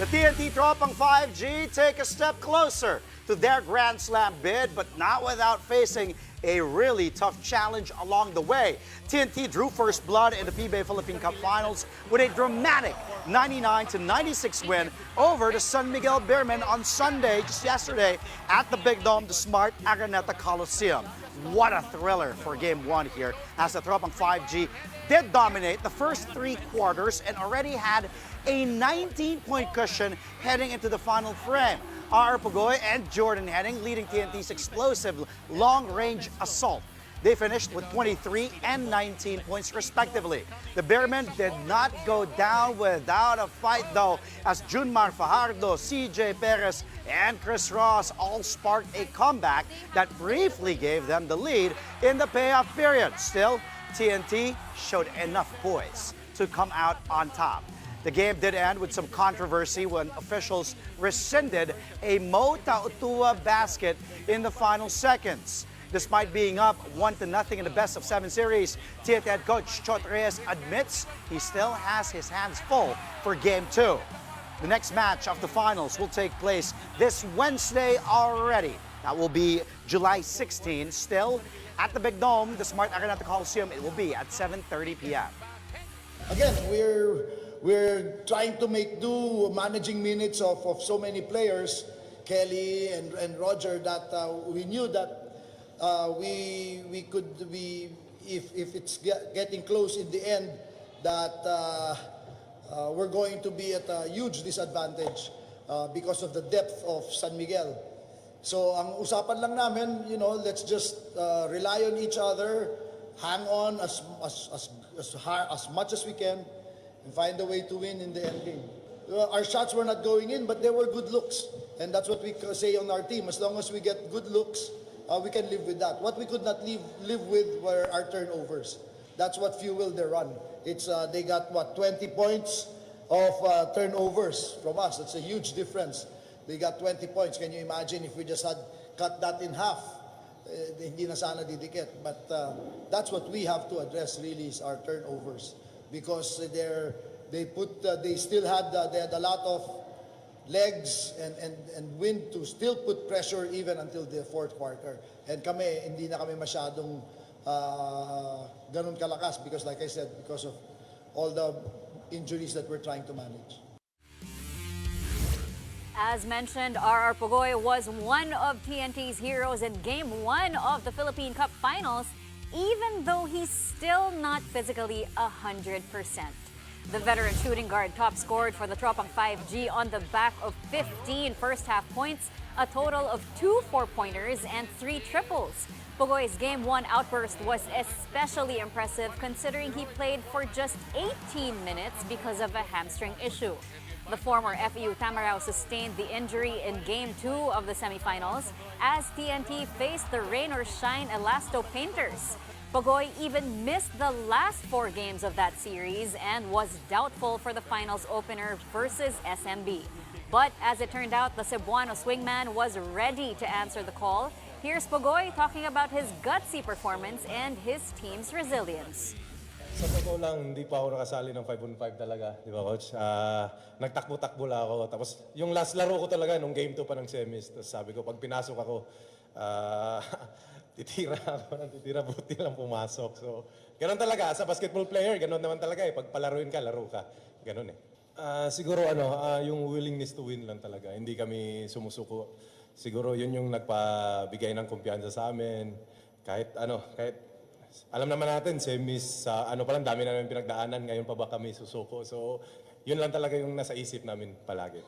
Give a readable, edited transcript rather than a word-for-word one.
The TNT Tropang 5G take a step closer to their Grand Slam bid, but not without facing a really tough challenge along the way. TNT drew first blood in the PBA Philippine Cup Finals with a dramatic 99-96 win over the San Miguel Beermen on Sunday, just yesterday, at the Big Dome, the Smart Araneta Coliseum. What a thriller for Game 1 here, as the Tropang 5G did dominate the first three quarters and already had a 19-point cushion heading into the final frame. R. Pugoy and Jordan Henning leading TNT's explosive long-range assault. They finished with 23 and 19 points respectively. The Beermen did not go down without a fight though, as Junmar Fajardo, CJ Perez, and Chris Ross all sparked a comeback that briefly gave them the lead in the payoff period. Still, TNT showed enough poise to come out on top. The game did end with some controversy when officials rescinded a Mo Tautua basket in the final seconds. Despite being up 1-0 in the best-of-7 series, TNT head coach Chot Reyes admits he still has his hands full for Game 2. The next match of the finals will take place this Wednesday already. That will be July 16. Still, at the Big Dome, the Smart Araneta Coliseum, it will be at 7:30 p.m. Again, we're trying to make do managing minutes of so many players, Kelly and Roger, that we knew that we could be, if it's getting close in the end, that we're going to be at a huge disadvantage because of the depth of San Miguel. So ang usapan lang namin, let's just rely on each other, hang on as much as we can, and find a way to win in the end game. Our shots were not going in, but they were good looks. And that's what we say on our team. As long as we get good looks, we can live with that. What we could not live with were our turnovers. That's what fueled their run. It's they got, 20 points of turnovers from us. That's a huge difference. They got 20 points. Can you imagine if we just had cut that in half? Hindi na sana didikit. But that's what we have to address really, is our turnovers. Because they still had a lot of legs and wind to still put pressure even until the fourth quarter. And kami, hindi na kami masyadong ganun kalakas because, like I said, because of all the injuries that we're trying to manage. As mentioned, R. Pugoy was one of TNT's heroes in Game 1 of the Philippine Cup Finals, even though he's still not physically 100%. The veteran shooting guard top scored for the Tropang 5G on the back of 15 first-half points, a total of 2 4-pointers and 3 triples. Pugoy's Game 1 outburst was especially impressive considering he played for just 18 minutes because of a hamstring issue. The former FEU Tamarao sustained the injury in Game 2 of the semifinals as TNT faced the rain or shine Elasto Painters. Pugoy even missed the last 4 games of that series and was doubtful for the finals opener versus SMB. But as it turned out, the Cebuano swingman was ready to answer the call. Here's Pugoy talking about his gutsy performance and his team's resilience. Sa totoo lang, hindi pa ako nakasali ng 5-on-5 talaga, di ba, Coach? Nagtakbo-takbo lang ako. Tapos yung last laro ko talaga, nung Game 2 pa ng semis, tapos sabi ko, pag pinasok ako, titira ako ng titira, buti lang pumasok. So, ganun talaga. As a basketball player, ganun naman talaga eh. Pag palaruin ka, laro ka. Ganun eh. Siguro yung willingness to win lang talaga. Hindi kami sumusuko. Siguro yun yung nagpabigay ng kumpiyansa sa amin. Kahit alam naman natin, semis, pa lang, dami namin pinagdaanan, ngayon pa ba kami susuko. So, yun lang talaga yung nasa isip namin palagi.